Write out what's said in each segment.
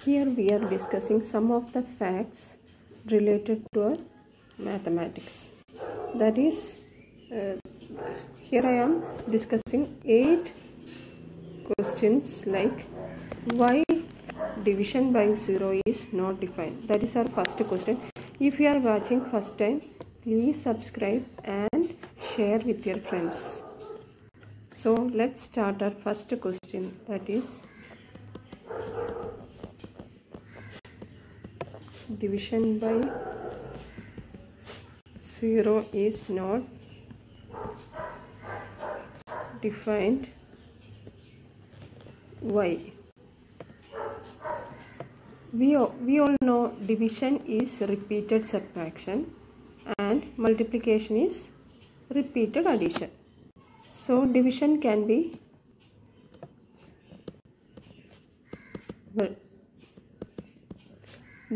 Here we are discussing some of the facts related to our mathematics. That is, here I am discussing 8 questions like why division by 0 is not defined. That is our first question. If you are watching first time, please subscribe and share with your friends. So let's start our first question, that is division by 0 is not defined. Why? We all know division is repeated subtraction and multiplication is repeated addition. So division can be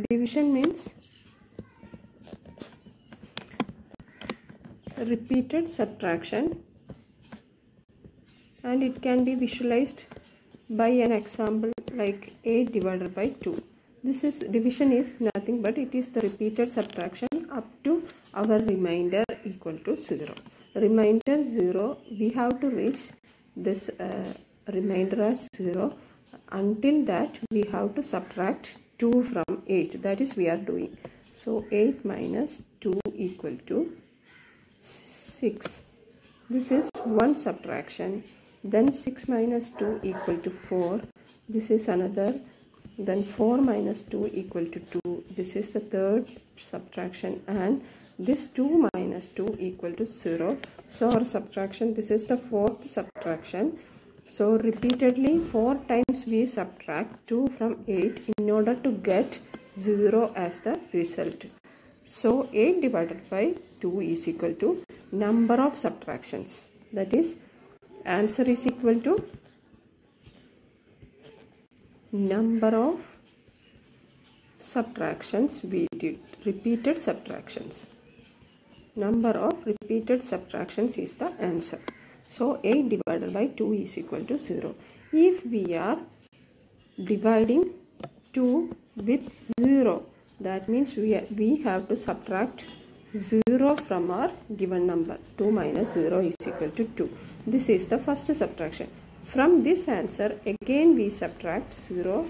division means repeated subtraction, and it can be visualized by an example like 8 divided by 2. This is division is nothing but it is the repeated subtraction up to our remainder equal to 0. Remainder 0, we have to reach this remainder as 0. Until that we have to subtract 2 from 8. That is we are doing. So 8 minus 2 equal to 6. This is one subtraction. Then 6 minus 2 equal to 4. This is another. Then 4 minus 2 equal to 2. This is the third subtraction, and this 2 minus 2 equal to 0. So our subtraction, this is the fourth subtraction. So repeatedly 4 times we subtract 2 from 8 in order to get 0 as the result. So 8 divided by 2 is equal to number of subtractions. That is, answer is equal to number of subtractions we did. Repeated subtractions. Number of repeated subtractions is the answer. So 8 divided by 2 is equal to 0. If we are dividing 2 with 0, that means we have to subtract 0 from our given number. 2 minus 0 is equal to 2. This is the first subtraction. From this answer, again we subtract 0.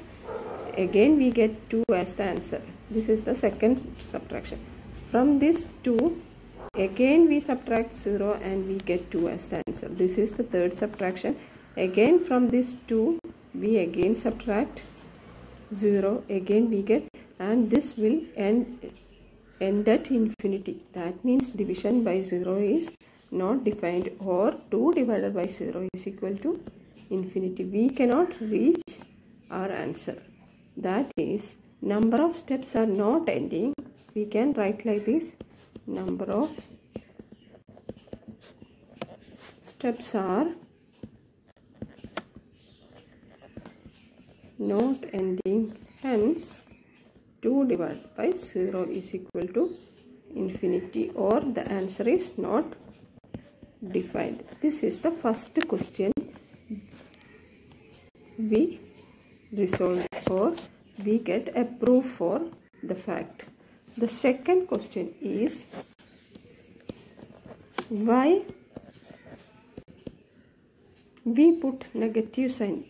Again we get 2 as the answer. This is the second subtraction. From this 2, again we subtract 0 and we get 2 as the answer. This is the third subtraction. Again from this 2, we again subtract 0. Again we get, and this will end at infinity. That means division by 0 is not defined, or 2 divided by 0 is equal to infinity. We cannot reach our answer. That is, number of steps are not ending. We can write like this: number of steps are not ending. Hence 2 divided by 0 is equal to infinity, or the answer is not defined. This is the first question we resolved for. We get a proof for the fact. The second question is why we put negative sign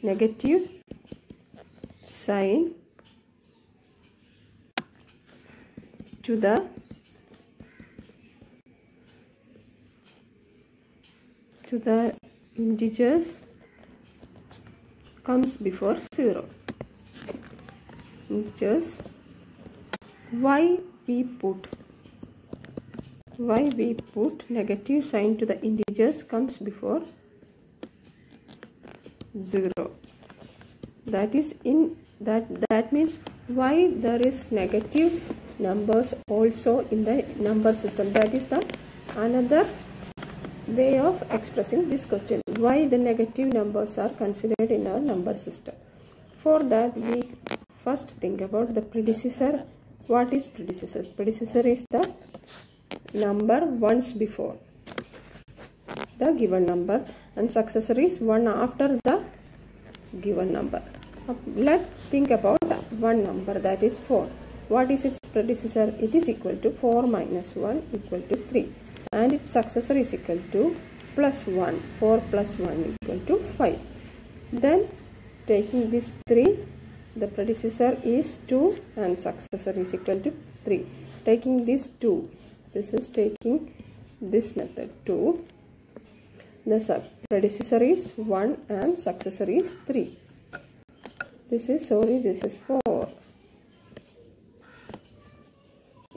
to the integers comes before 0. Integers, why we put negative sign to the integers comes before 0. That is that means why there is negative numbers also in the number system. That is the another way of expressing this question. Why the negative numbers are considered in our number system? For that, we first think about the predecessor. What is predecessor? Predecessor is the number once before the given number, and successor is one after the given number. Let's think about one number, that is 4. What is its predecessor? It is equal to 4 minus 1 equal to 3. And its successor is equal to plus 1. 4 plus 1 equal to 5. Then taking this 3, the predecessor is 2 and successor is equal to 3. Taking this 2, this is taking this method 2. The predecessor is 1 and successor is 3. This is 4.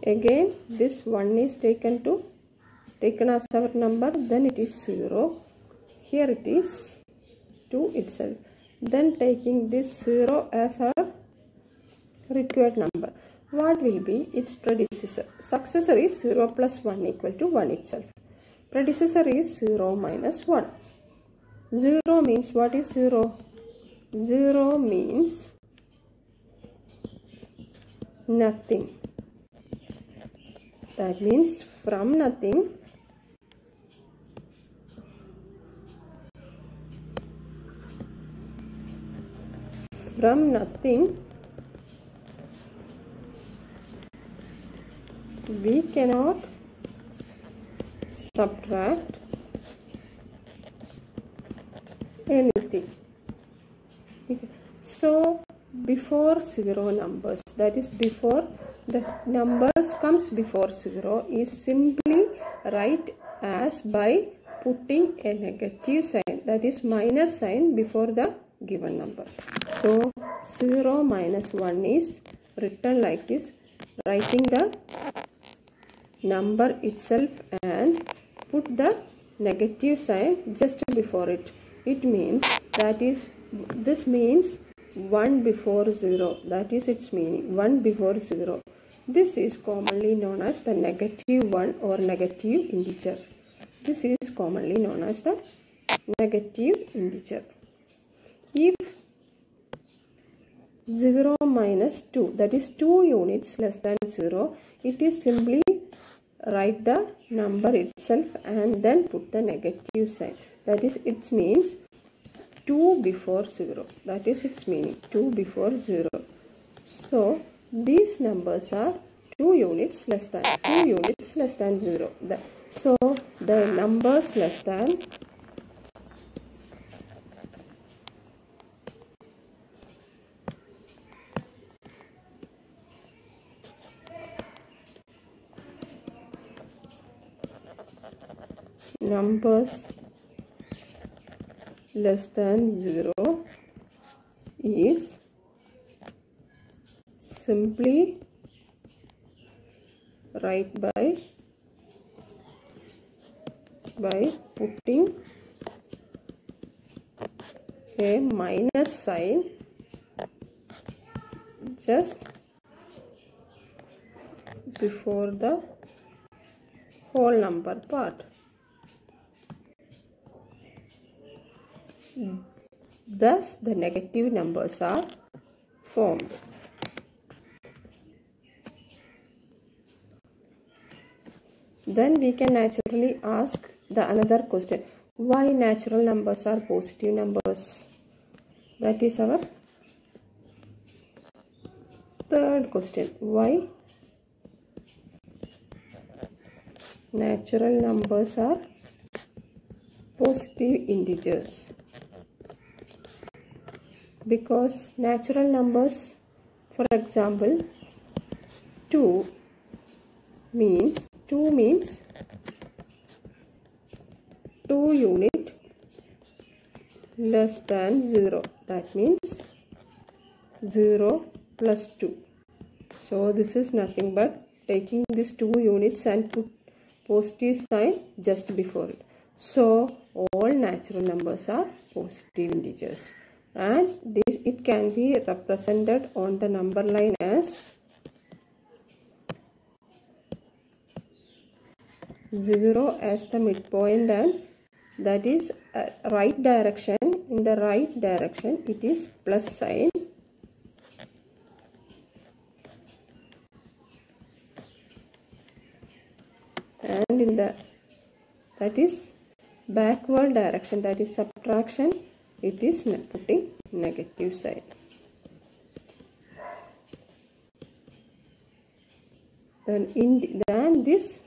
Again this 1 is taken as our number, then it is 0. Here it is 2 itself. Then taking this 0 as our required number. What will be its predecessor? Successor is 0 plus 1 equal to 1 itself. Predecessor is 0 minus 1. 0 means what is 0? 0 means nothing. That means from nothing we cannot subtract anything. So before 0 numbers, that is before the numbers comes before 0, is simply write as by putting a negative sign, that is minus sign, before the given number. So 0 minus 1 is written like this, writing the number itself and put the negative sign just before it. It means this means 1 before 0. That is its meaning, 1 before 0. This is commonly known as the negative 1 or negative integer. This is commonly known as the negative integer. If 0 minus 2, that is 2 units less than 0, it is simply write the number itself and then put the negative sign. That is, it means 2 before 0. That is its meaning, 2 before 0. So these numbers are 2 units less than 0. So the numbers less than less than 0 is simply write by putting a minus sign just before the whole number part. Thus the negative numbers are formed. Then we can naturally ask the another question. Why natural numbers are positive numbers? That is our third question. Why natural numbers are positive integers? Because natural numbers, for example, 2 means 2 unit less than 0. That means 0 plus 2. So this is nothing but taking these 2 units and put positive sign just before it. So all natural numbers are positive integers, and it can be represented on the number line as 0 as the midpoint, and that is right direction. In the right direction it is plus sign, and in the that is backward direction, that is subtraction, it is putting negative sign. then this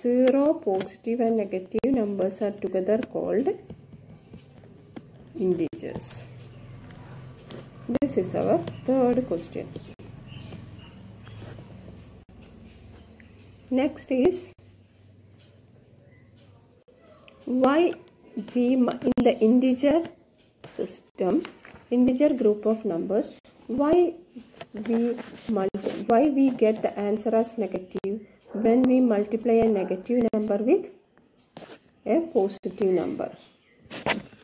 0 positive and negative numbers are together called integers. This is our third question. Next is why we in the integer system, integer group of numbers, why we get the answer as negative when we multiply a negative number with a positive number.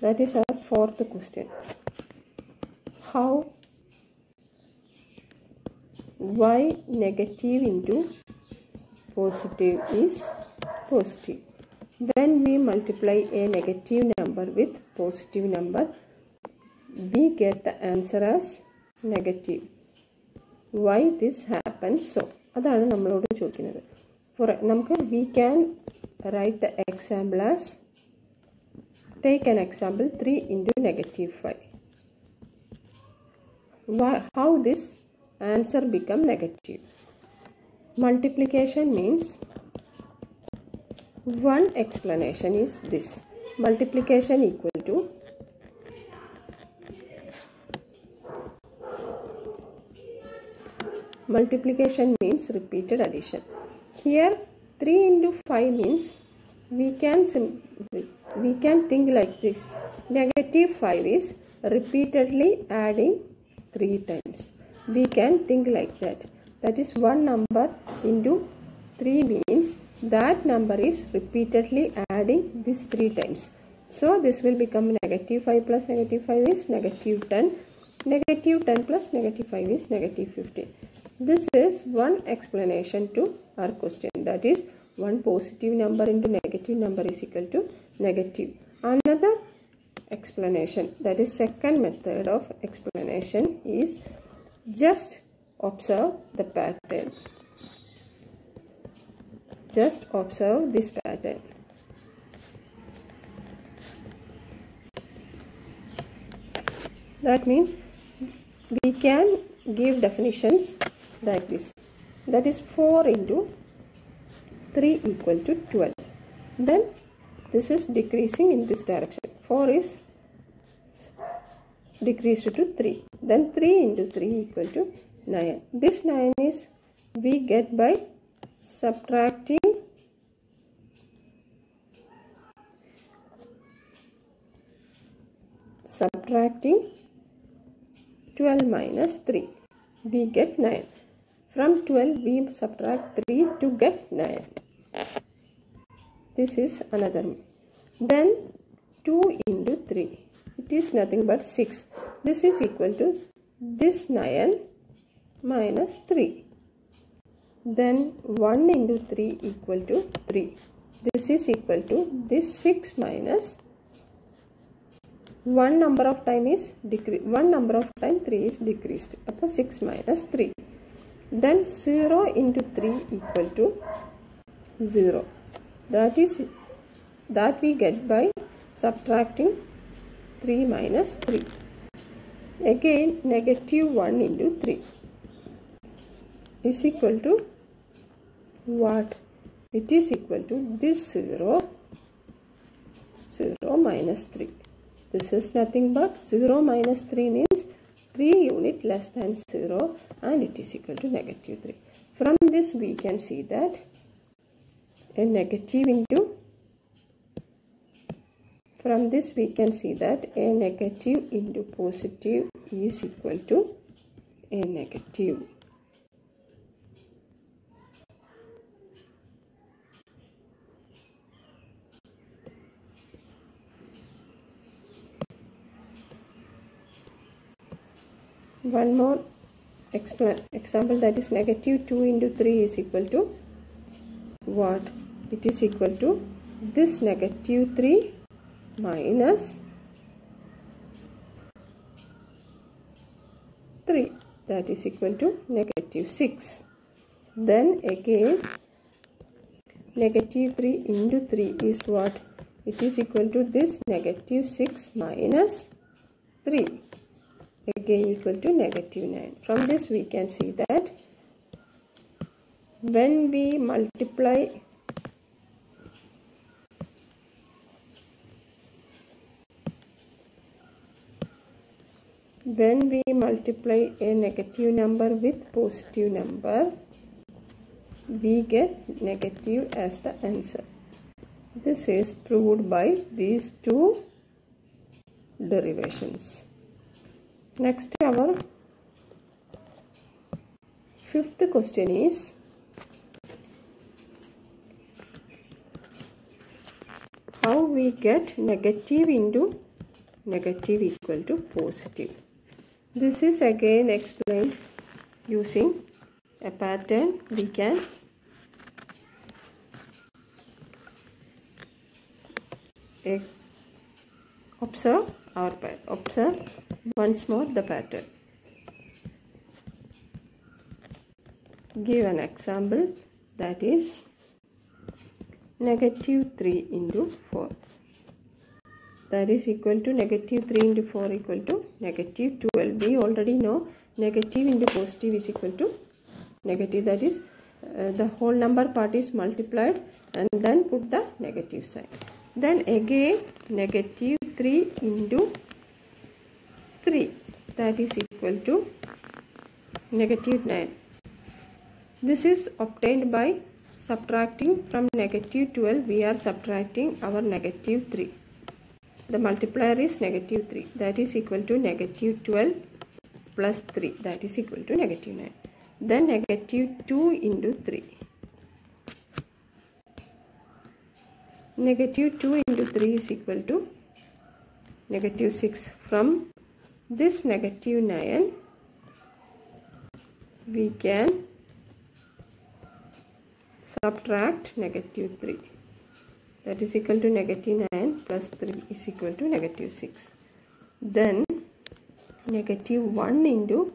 That is our fourth question. Why negative into positive is positive? When we multiply a negative number with positive number, we get the answer as negative. Why this happens so? അതാണ് നമ്മളോട് ചോദിക്കുന്നത്. We can write the example as, take an example 3 into negative 5. How this answer become negative? Multiplication means, one explanation is this: multiplication equal to multiplication means repeated addition. Here 3 into 5 means we can think like this: negative 5 is repeatedly adding 3 times. We can think like that. That is, one number into 3 means that number is repeatedly adding this 3 times. So this will become negative 5 plus negative 5 is negative 10. Negative 10 plus negative 5 is negative 15. This is one explanation to our question. That is, one positive number into negative number is equal to negative. Another explanation, that is second method of explanation, is just observe the pattern. Just observe this pattern. That means we can give definitions like this. That is 4 into 3 equal to 12. Then this is decreasing in this direction. 4 is decreased to 3. Then 3 into 3 equal to 9. This 9 is we get by subtracting 12 minus 3. We get 9. From 12 we subtract 3 to get 9. This is another. Then 2 into 3. It is nothing but 6. This is equal to this 9 minus 3. Then 1 into 3 equal to 3. This is equal to this 6 minus one number of time is decreased. One number of time 3 is decreased. Upper 6 minus 3. Then 0 into 3 equal to 0. That we get by subtracting 3 minus 3. Again negative 1 into 3 is equal to what? It is equal to this 0 minus 3. This is nothing but 0 minus 3 means 3 unit less than 0, and it is equal to negative 3. From this we can see that a negative into positive is equal to a negative. One more example, that is negative 2 into 3 is equal to what? It is equal to this negative 3 minus 3. That is equal to negative 6. Then again negative 3 into 3 is what? It is equal to this negative 6 minus 3. again equal to negative 9. From this we can see that when we multiply a negative number with positive number, we get negative as the answer. This is proved by these two derivations. Next, our fifth question is how we get negative into negative equal to positive. This is again explained using a pattern. We can observe once more the pattern. Give an example, that is negative 3 into 4. That is equal to negative 3 into 4 equal to negative 12. We already know negative into positive is equal to negative. That is the whole number part is multiplied and then put the negative sign. Then again negative 3 into 3, that is equal to negative 9. This is obtained by subtracting from negative 12. We are subtracting our negative 3. The multiplier is negative 3, that is equal to negative 12 plus 3, that is equal to negative 9. Then negative 2 into 3. Negative 2 into 3 is equal to negative 6. From this negative 9, we can subtract negative 3. That is equal to negative 9 plus 3 is equal to negative 6. Then negative 1 into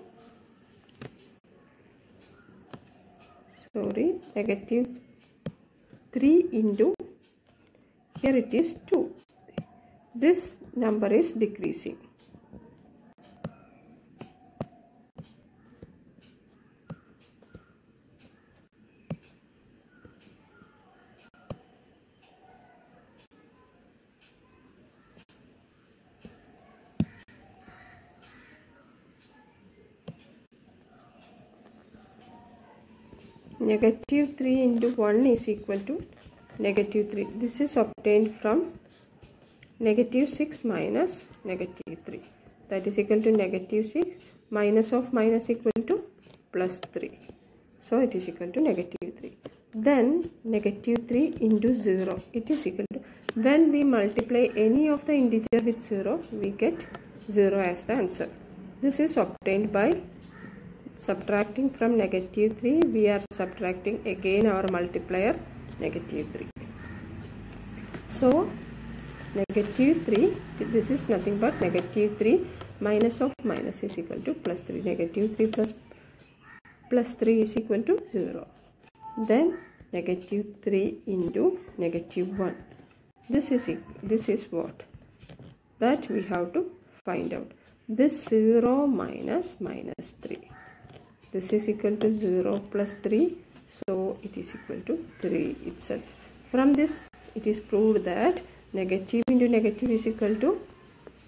negative 3 into, here it is 2. This number is decreasing. Negative 3 into 1 is equal to negative 3. This is obtained from negative 6 minus negative 3. That is equal to negative 6. Minus of minus equal to plus 3. So it is equal to negative 3. Then negative 3 into 0. It is equal to, when we multiply any of the integer with 0, we get 0 as the answer. This is obtained by subtracting from negative 3. We are subtracting again our multiplier negative 3. So negative 3, this is nothing but negative 3 minus of minus is equal to plus 3. Negative 3 plus 3 is equal to 0. Then negative 3 into negative 1. This is what? That we have to find out. This 0 minus minus 3. This is equal to 0 plus 3. So it is equal to 3 itself. From this it is proved that negative into negative is equal to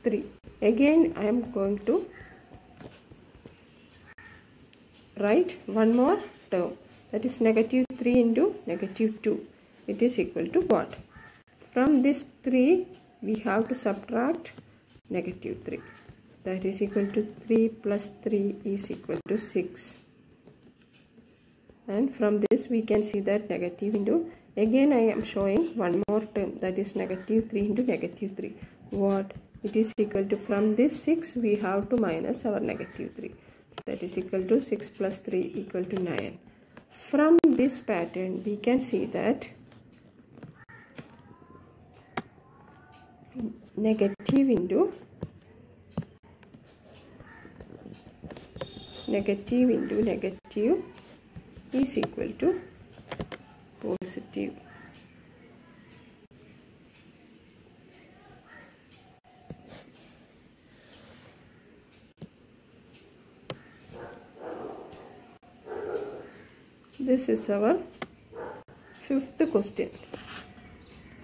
3. Again I am going to write one more term. That is negative 3 into negative 2. It is equal to what? From this 3 we have to subtract negative 3. That is equal to 3 plus 3 is equal to 6. And from this we can see that negative into, again I am showing one more term, that is negative 3 into negative 3. What? It is equal to, from this 6 we have to minus our negative 3. That is equal to 6 plus 3 equal to 9. From this pattern we can see that negative into negative is equal to positive. This is our fifth question.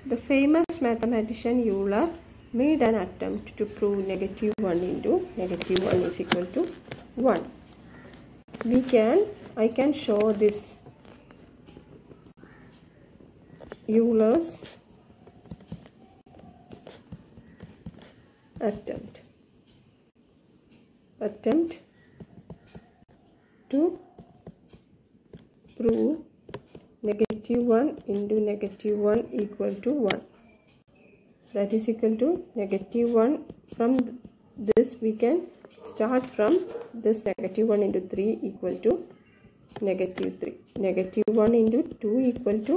The famous mathematician Euler made an attempt to prove -1 into -1 is equal to 1. I can show this Euler's attempt to prove -1 into -1 equal to 1. That is equal to -1. From this we can start from this -1 into 3 equal to -3. -1 into 2 equal to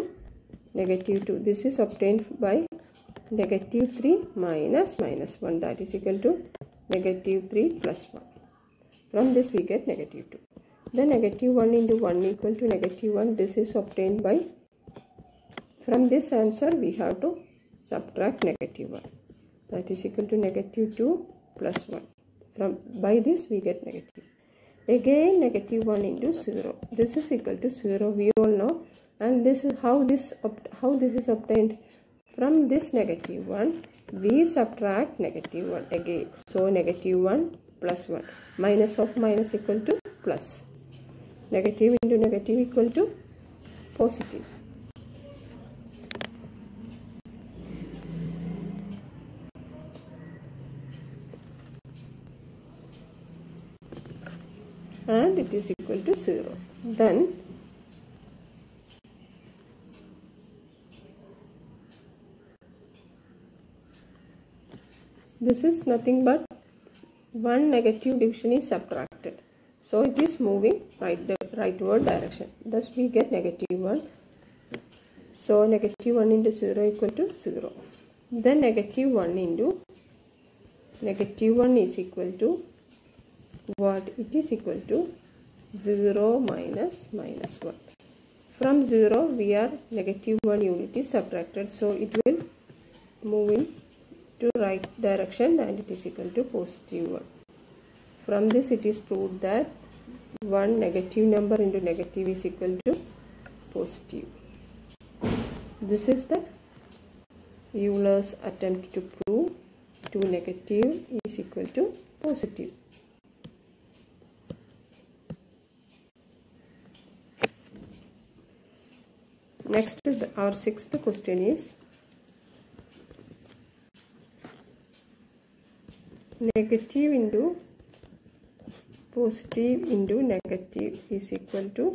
-2. This is obtained by -3 minus -1. That is equal to -3 plus 1. From this we get -2. Then -1 into 1 equal to -1. This is obtained by, from this answer we have to subtract -1. That is equal to -2 plus 1. By this we get negative. Again -1 into 0. This is equal to 0. We all know. And this is how this is obtained. From this -1 we subtract -1 again. So -1 plus 1. Minus of minus equal to plus. Negative into negative equal to positive. And it is equal to 0. Then this is nothing but one negative division is subtracted. So it is moving rightward direction. Thus we get -1. So -1 into 0 equal to 0. Then -1 into -1 is equal to what? It is equal to 0 minus -1. From 0 we are -1 unit is subtracted. So it will move in to right direction and it is equal to +1. From this it is proved that one negative number into negative is equal to positive. This is the Euler's attempt to prove 2 negative is equal to positive. Next, our sixth question is negative into positive into negative is equal to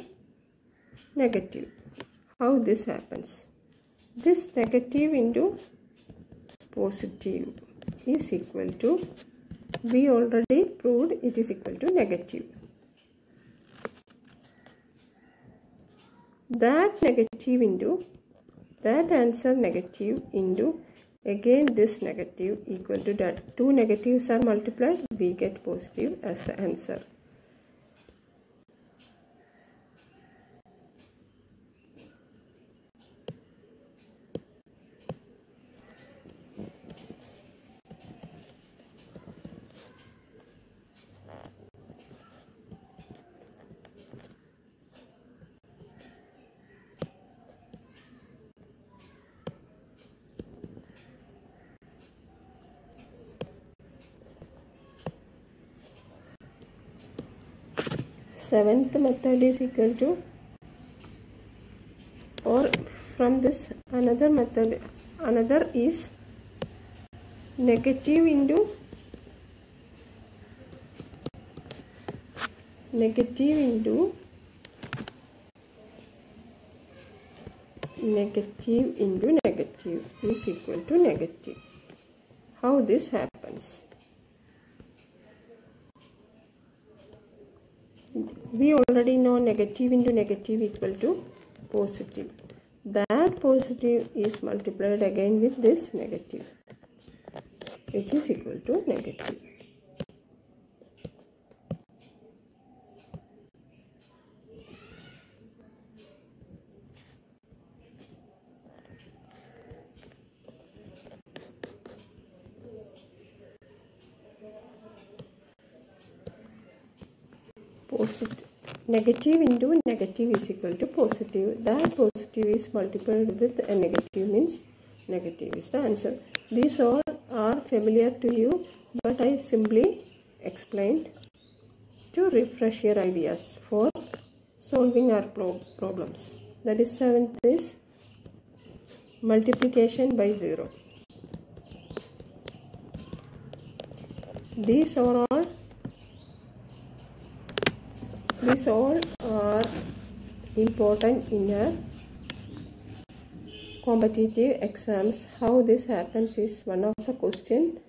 negative. How this happens? This negative into positive is equal to, we already proved it is equal to negative. That negative into, that answer negative into, again this negative equal to that. Two negatives are multiplied, we get positive as the answer. Seventh method is equal to, or from this another method, another is negative into negative is equal to negative. How this happens? We already know negative into negative equal to positive. That positive is multiplied again with this negative. It is equal to negative. Negative into negative is equal to positive. That positive is multiplied with a negative means negative is the answer. These all are familiar to you, but I simply explained to refresh your ideas for solving our problems. That is, seventh is multiplication by 0. These all are important in a competitive exams. How this happens is one of the question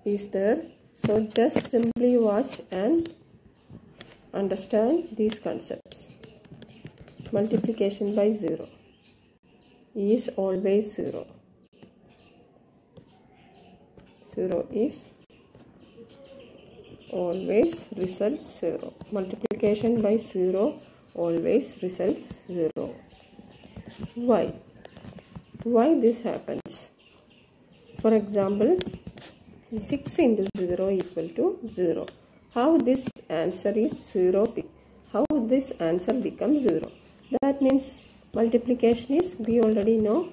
is there. So just simply watch and understand these concepts. Multiplication by 0 is always 0. 0 is always results 0. Multiplication by 0 always results 0. Why? Why this happens? For example, 6 into 0 equal to 0. How this answer is 0? How this answer becomes 0? That means multiplication is, we already know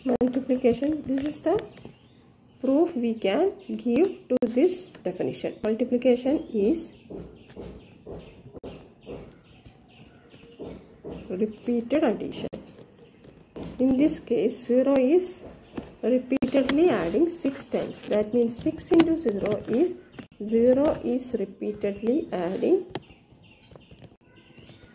multiplication. This is the proof we can give to this definition. Multiplication is repeated addition. In this case, 0 is repeatedly adding 6 times. That means 6 into 0 is repeatedly adding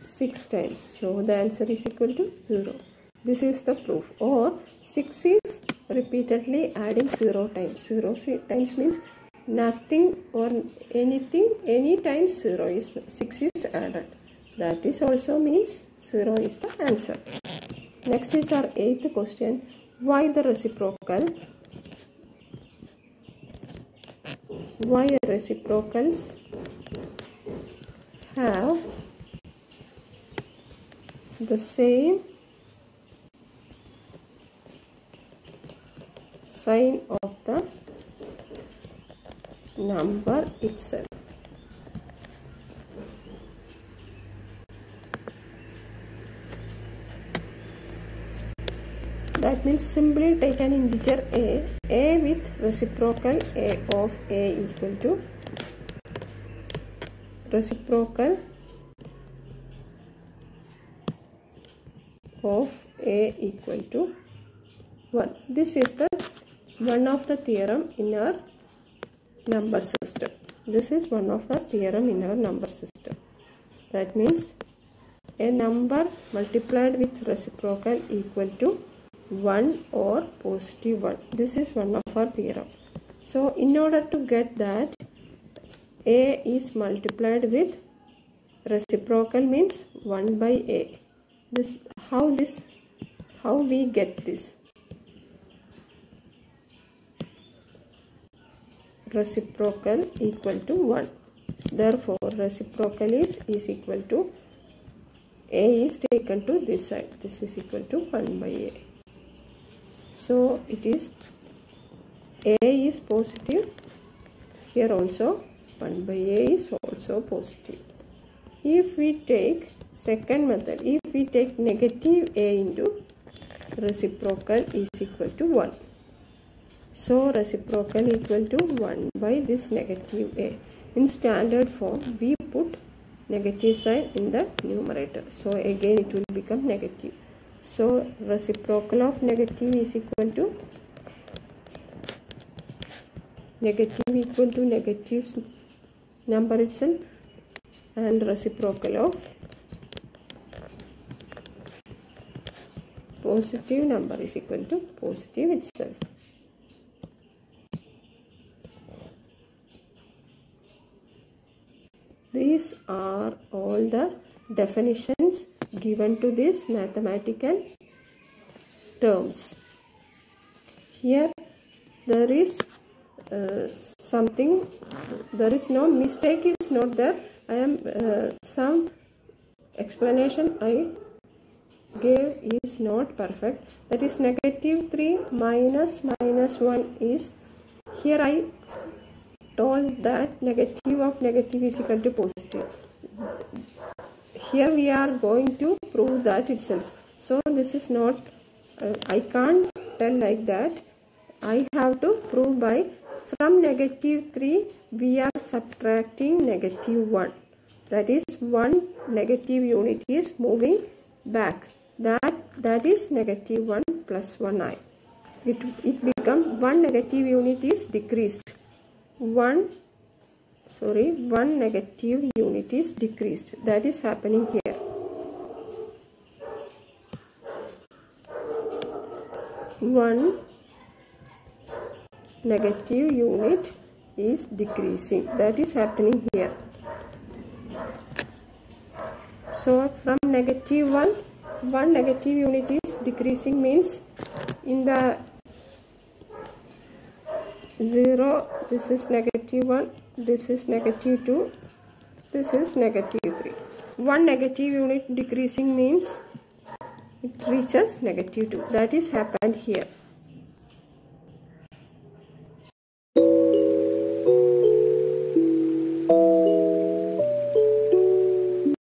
6 times. So the answer is equal to 0. This is the proof. Or 6 is repeatedly adding 0 times. 0 times means nothing or anything, any times 6 is added. That is also means 0 is the answer. Next is our 8th question. Why the reciprocal? Why reciprocals have the same sign of the number itself? That means simply take an integer a with reciprocal a of a equal to reciprocal of a equal to 1. This is the one of the theorem in our number system. This is one of the theorem in our number system. That means a number multiplied with reciprocal equal to 1 or positive 1. This is one of our theorem. So in order to get that, a is multiplied with reciprocal means 1 by a. How we get this? Reciprocal equal to 1. Therefore reciprocal is equal to a is taken to this side. This is equal to 1 by a. So it is a is positive. Here also 1 by a is also positive. If we take second method, if we take negative a into reciprocal is equal to 1. So reciprocal equal to 1 by this negative a. In standard form, we put negative sign in the numerator. So again it will become negative. So reciprocal of negative is equal to negative number itself, and reciprocal of positive number is equal to positive itself. These are all the definitions given to these mathematical terms. Here there is something, there is no mistake is not there. I am some explanation I gave is not perfect. That is negative 3 minus 1 is, here I told that negative of negative is equal to positive. here we are going to prove that itself. So this is not, I can't tell like that. I have to prove by, from negative 3 we are subtracting negative 1. That is, one negative unit is moving back. That is negative 1 plus 1i. It becomes one negative unit is decreased. One negative unit is decreased. That is happening here. One negative unit is decreasing. That is happening here. So from negative 1 negative unit is decreasing means in the 0, this is negative 1, this is negative 2, this is negative 3. One negative unit decreasing means it reaches negative 2. That is happened here.